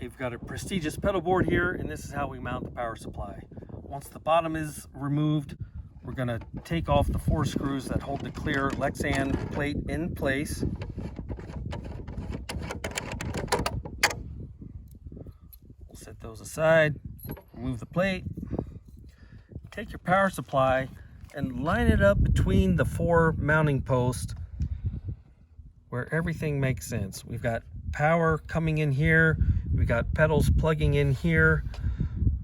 We've got a prestigious pedal board here, and this is how we mount the power supply. Once the bottom is removed, we're going to take off the 4 screws that hold the clear Lexan plate in place. We'll set those aside, remove the plate, take your power supply and line it up between the 4 mounting posts where everything makes sense. We've got power coming in here, we got pedals plugging in here,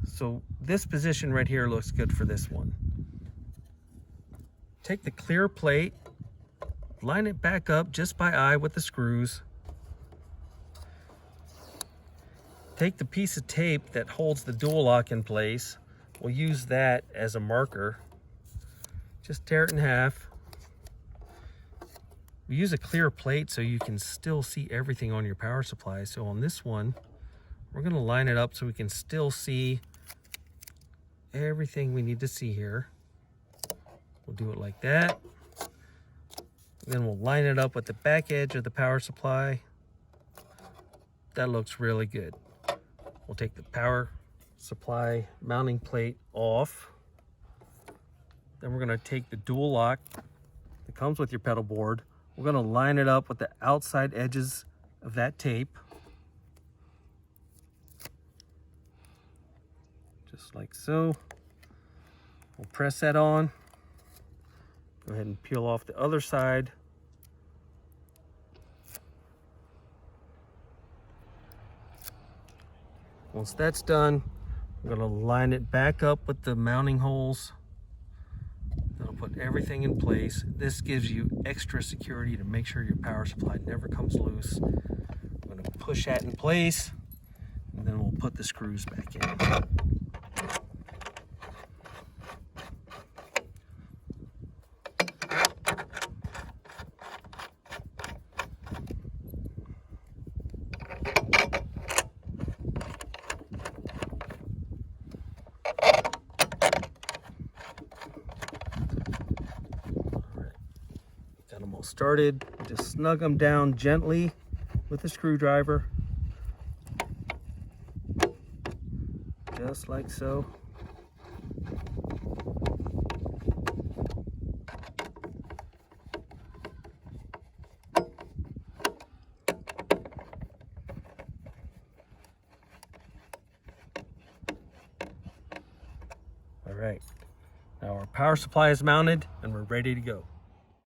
so this position right here looks good for this one. Take the clear plate, line it back up just by eye with the screws. Take the piece of tape that holds the dual lock in place, we'll use that as a marker. Just tear it in half. We use a clear plate so you can still see everything on your power supply. So on this one, we're going to line it up so we can still see everything we need to see here. We'll do it like that. Then we'll line it up with the back edge of the power supply. That looks really good. We'll take the power supply mounting plate off. Then we're going to take the dual lock that comes with your pedal board. We're going to line it up with the outside edges of that tape. Just like so. We'll press that on. Go ahead and peel off the other side. Once that's done, we're going to line it back up with the mounting holes. That'll put everything in place. This gives you extra security to make sure your power supply never comes loose. I'm going to push that in place, and then we'll put the screws back in. Got them all started. Just snug them down gently with a screwdriver. Just like so. All right. Now our power supply is mounted and we're ready to go.